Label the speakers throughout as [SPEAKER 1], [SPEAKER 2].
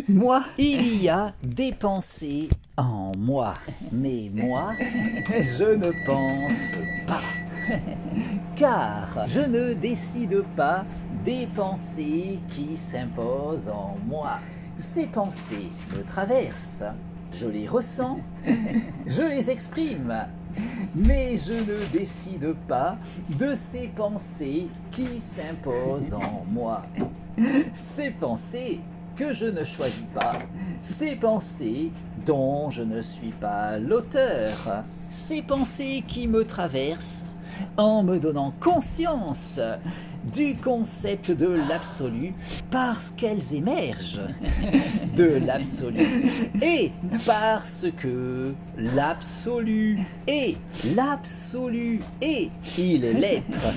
[SPEAKER 1] Moi, il y a des pensées en moi, mais moi, je ne pense pas. Car je ne décide pas des pensées qui s'imposent en moi. Ces pensées me traversent, je les ressens, je les exprime, mais je ne décide pas de ces pensées qui s'imposent en moi. Ces pensées que je ne choisis pas, ces pensées dont je ne suis pas l'auteur, ces pensées qui me traversent en me donnant conscience du concept de l'absolu parce qu'elles émergent de l'absolu et parce que l'absolu est il est l'être,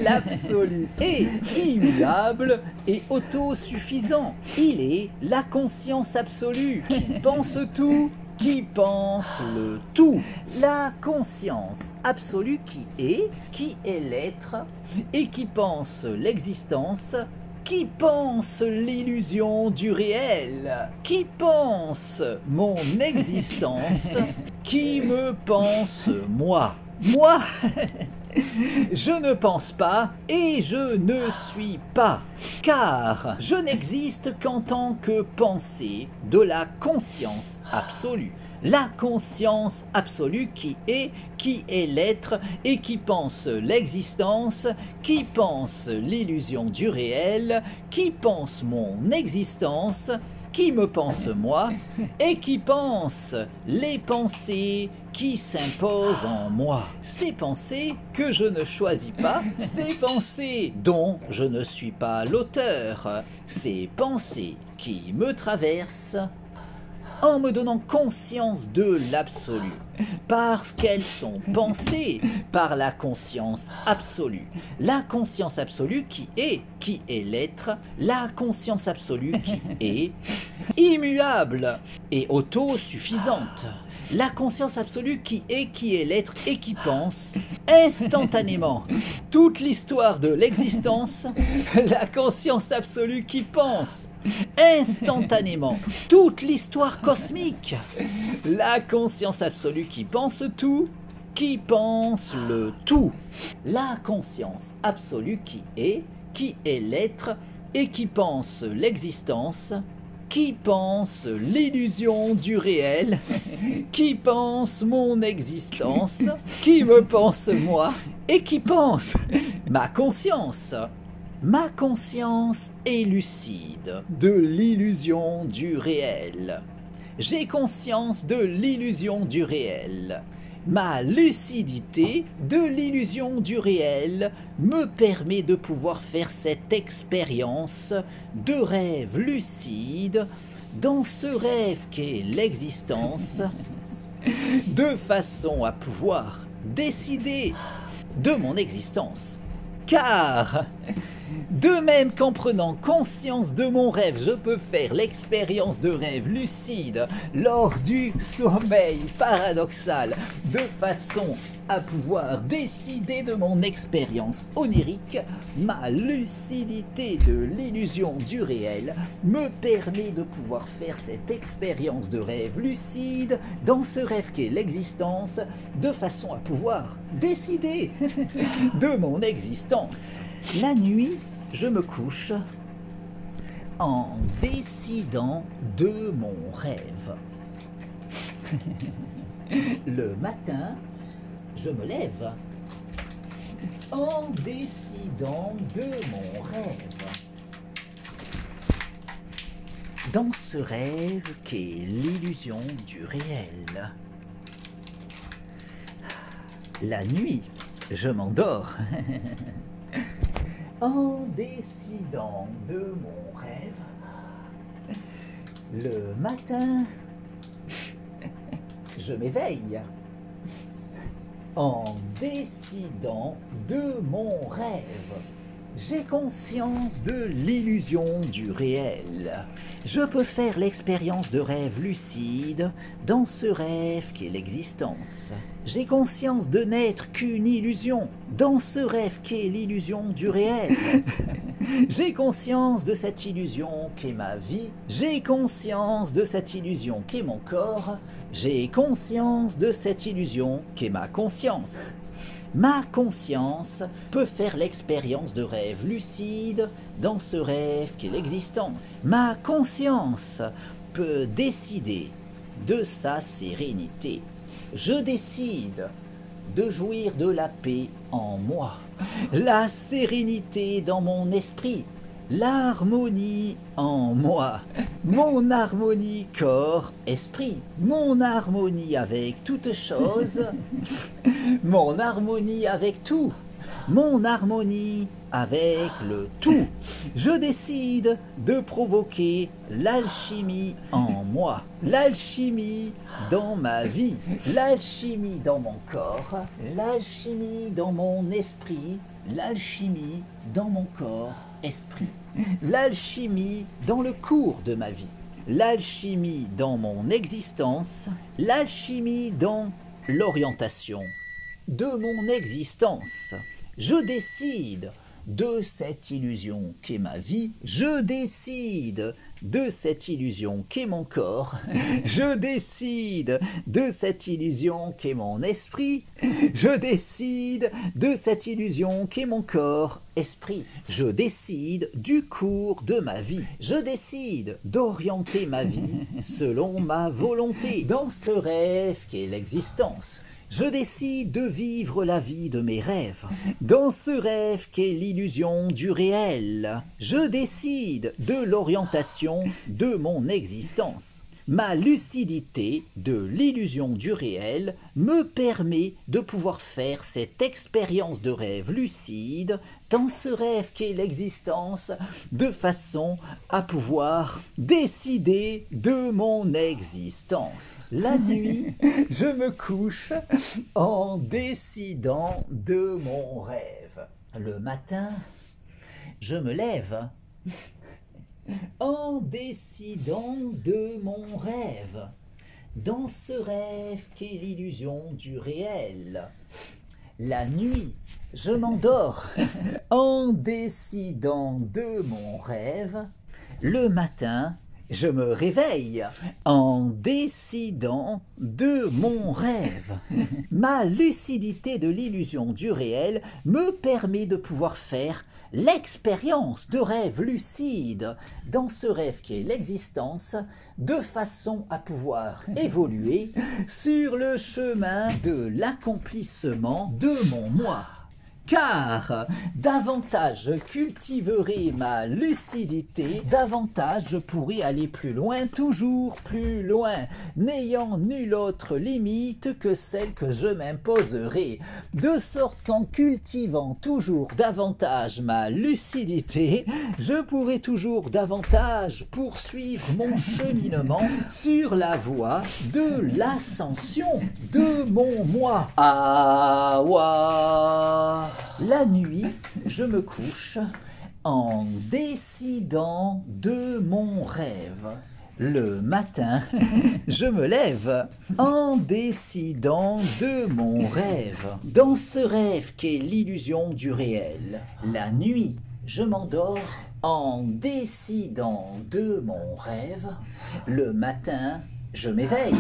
[SPEAKER 1] l'absolu est immuable et autosuffisant, il est la conscience absolue qui pense tout, qui pense le tout, la conscience absolue qui est l'être et qui pense l'existence, qui pense l'illusion du réel, qui pense mon existence, qui me pense moi. Moi, je ne pense pas et je ne suis pas, car je n'existe qu'en tant que pensée de la conscience absolue. La conscience absolue qui est l'être et qui pense l'existence, qui pense l'illusion du réel, qui pense mon existence, qui me pense moi et qui pense les pensées qui s'imposent en moi. Ces pensées que je ne choisis pas, ces pensées dont je ne suis pas l'auteur, ces pensées qui me traversent en me donnant conscience de l'absolu, parce qu'elles sont pensées par la conscience absolue. La conscience absolue qui est l'être, la conscience absolue qui est immuable et autosuffisante. La conscience absolue qui est l'être et qui pense instantanément toute l'histoire de l'existence, la conscience absolue qui pense instantanément toute l'histoire cosmique, la conscience absolue qui pense tout, qui pense le tout, la conscience absolue qui est l'être et qui pense l'existence, qui pense l'illusion du réel, qui pense mon existence, qui me pense moi et qui pense ma conscience. Ma conscience est lucide de l'illusion du réel. J'ai conscience de l'illusion du réel. Ma lucidité de l'illusion du réel me permet de pouvoir faire cette expérience de rêve lucide dans ce rêve qu'est l'existence, de façon à pouvoir décider de mon existence. Car de même qu'en prenant conscience de mon rêve, je peux faire l'expérience de rêve lucide lors du sommeil paradoxal, de façon à pouvoir décider de mon expérience onirique, ma lucidité de l'illusion du réel me permet de pouvoir faire cette expérience de rêve lucide dans ce rêve qu'est l'existence, de façon à pouvoir décider de mon existence. La nuit, je me couche en décidant de mon rêve. Le matin, je me lève en décidant de mon rêve. Dans ce rêve qu'est l'illusion du réel. La nuit, je m'endors. En décidant de mon rêve, le matin, je m'éveille. En décidant de mon rêve. J'ai conscience de l'illusion du réel. Je peux faire l'expérience de rêve lucide dans ce rêve qu'est l'existence. J'ai conscience de n'être qu'une illusion dans ce rêve qu'est l'illusion du réel. J'ai conscience de cette illusion qu'est ma vie. J'ai conscience de cette illusion qu'est mon corps. J'ai conscience de cette illusion qu'est ma conscience. Ma conscience peut faire l'expérience de rêve lucide dans ce rêve qu'est l'existence. Ma conscience peut décider de sa sérénité. Je décide de jouir de la paix en moi, la sérénité dans mon esprit, l'harmonie en moi, mon harmonie corps-esprit, mon harmonie avec toute chose, mon harmonie avec tout, mon harmonie avec le tout. Je décide de provoquer l'alchimie en moi, l'alchimie dans ma vie, l'alchimie dans mon corps, l'alchimie dans mon esprit, l'alchimie dans mon corps-esprit, l'alchimie dans le cours de ma vie, l'alchimie dans mon existence, l'alchimie dans l'orientation de mon existence. Je décide de cette illusion qu'est ma vie, je décide de cette illusion qu'est mon corps, je décide de cette illusion qu'est mon esprit, je décide de cette illusion qu'est mon corps, esprit, je décide du cours de ma vie, je décide d'orienter ma vie selon ma volonté, dans ce rêve qu'est l'existence. Je décide de vivre la vie de mes rêves, dans ce rêve qu'est l'illusion du réel. Je décide de l'orientation de mon existence. Ma lucidité de l'illusion du réel me permet de pouvoir faire cette expérience de rêve lucide dans ce rêve qu'est l'existence, de façon à pouvoir décider de mon existence. La nuit, je me couche en décidant de mon rêve. Le matin, je me lève en décidant de mon rêve, dans ce rêve qu'est l'illusion du réel. La nuit, je m'endors en décidant de mon rêve. Le matin, je me réveille en décidant de mon rêve. Ma lucidité de l'illusion du réel me permet de pouvoir faire l'expérience de rêve lucide dans ce rêve qui est l'existence, de façon à pouvoir évoluer sur le chemin de l'accomplissement de mon moi. Car davantage je cultiverai ma lucidité, davantage je pourrai aller plus loin, toujours plus loin, n'ayant nulle autre limite que celle que je m'imposerai. De sorte qu'en cultivant toujours davantage ma lucidité, je pourrai toujours davantage poursuivre mon cheminement sur la voie de l'ascension de mon moi. Awa. La nuit, je me couche en décidant de mon rêve. Le matin, je me lève en décidant de mon rêve. Dans ce rêve qu'est l'illusion du réel. La nuit, je m'endors en décidant de mon rêve. Le matin, je m'éveille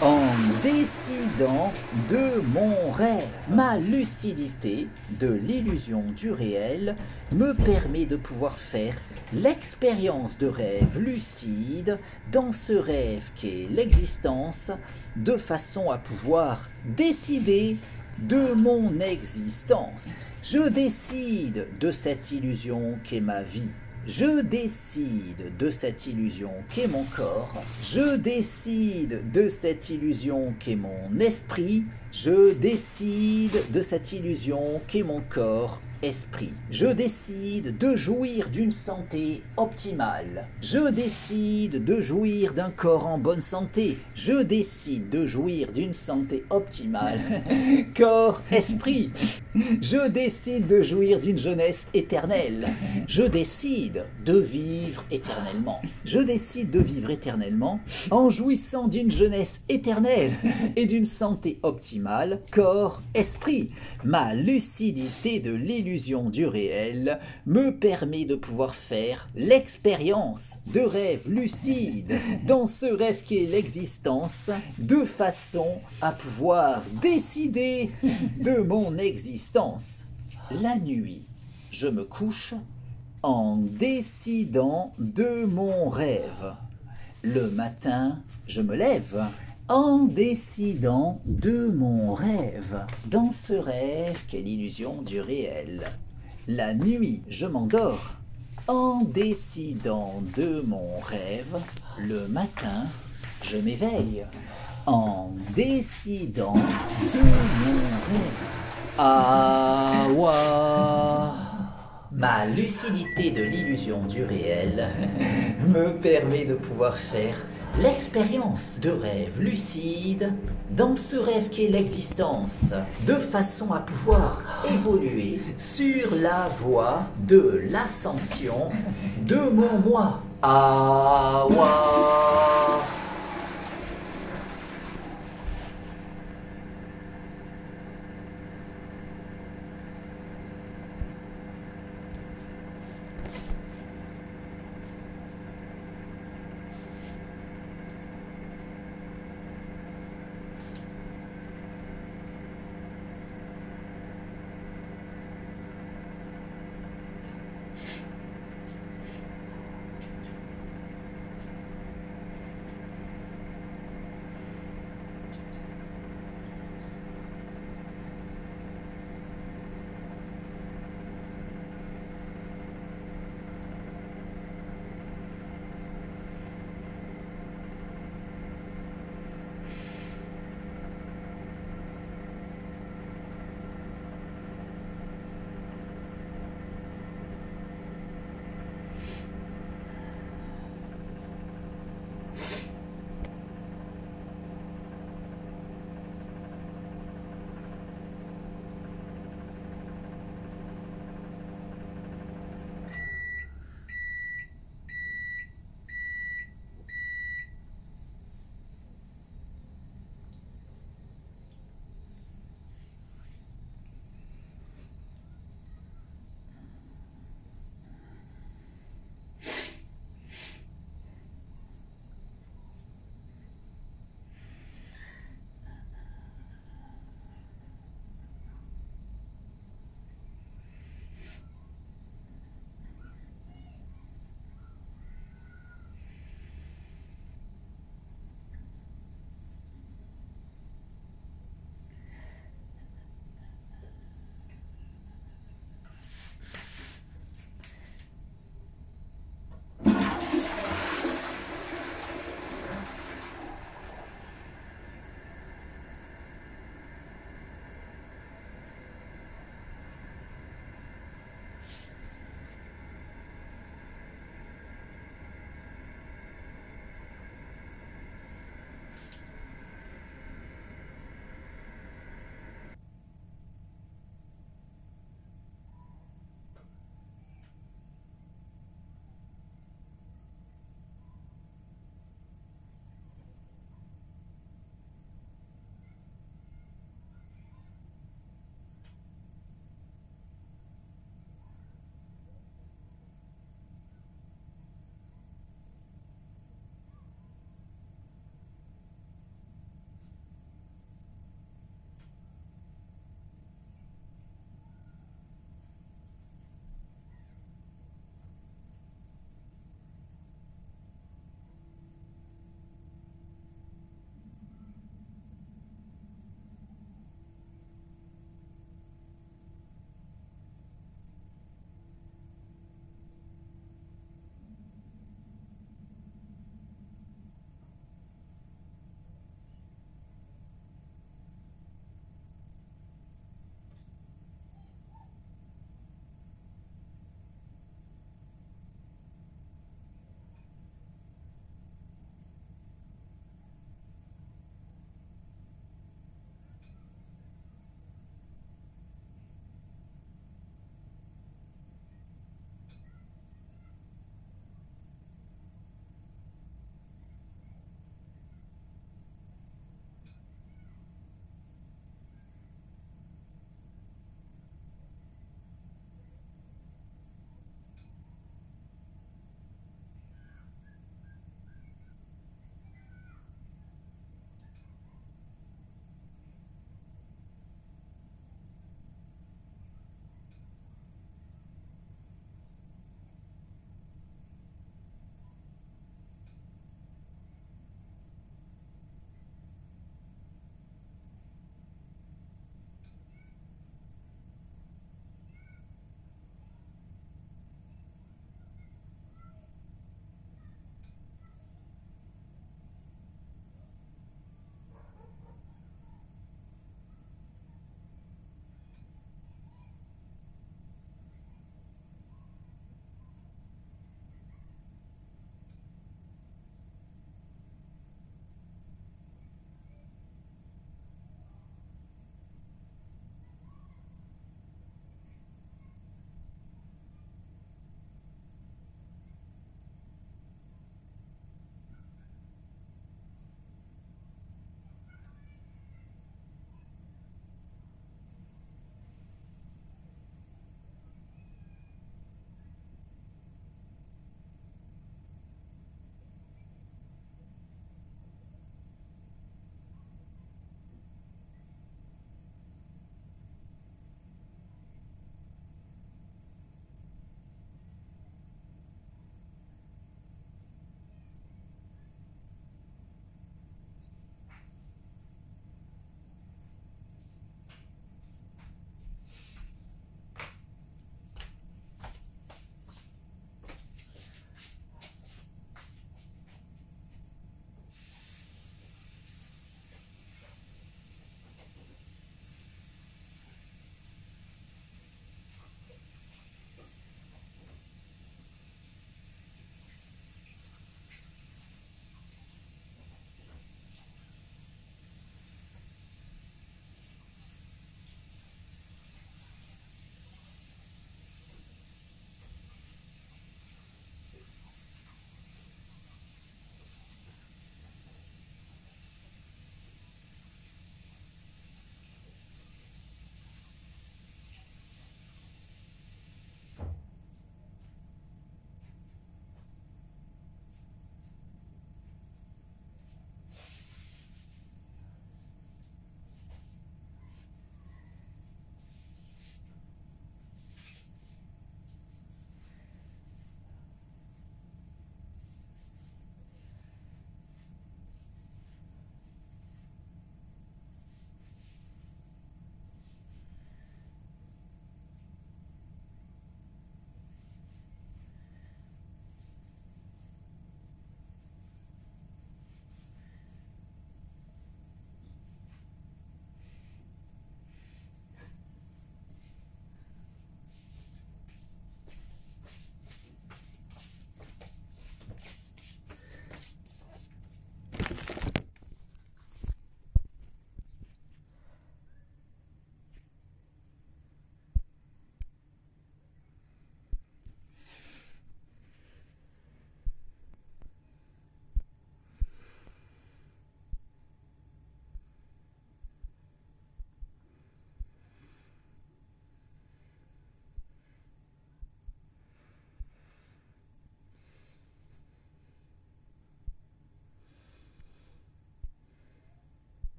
[SPEAKER 1] en décidant de mon rêve. Ma lucidité de l'illusion du réel me permet de pouvoir faire l'expérience de rêve lucide dans ce rêve qu'est l'existence, de façon à pouvoir décider de mon existence. Je décide de cette illusion qu'est ma vie. Je décide de cette illusion qu'est mon corps, je décide de cette illusion qu'est mon esprit, je décide de cette illusion qu'est mon corps, esprit. Je décide de jouir d'une santé optimale. Je décide de jouir d'un corps en bonne santé. Je décide de jouir d'une santé optimale. Corps, esprit. Je décide de jouir d'une jeunesse éternelle. Je décide de vivre éternellement. Je décide de vivre éternellement en jouissant d'une jeunesse éternelle et d'une santé optimale, corps, esprit. Ma lucidité de l'illusion du réel me permet de pouvoir faire l'expérience de rêve lucide dans ce rêve qu'est l'existence, de façon à pouvoir décider de mon existence. La nuit, je me couche en décidant de mon rêve. Le matin, je me lève en décidant de mon rêve, dans ce rêve qu'est l'illusion du réel. La nuit, je m'endors en décidant de mon rêve. Le matin, je m'éveille en décidant de mon rêve. Awa. Ma lucidité de l'illusion du réel me permet de pouvoir faire l'expérience de rêve lucide dans ce rêve qu'est l'existence, de façon à pouvoir évoluer sur la voie de l'ascension de mon moi. Awa.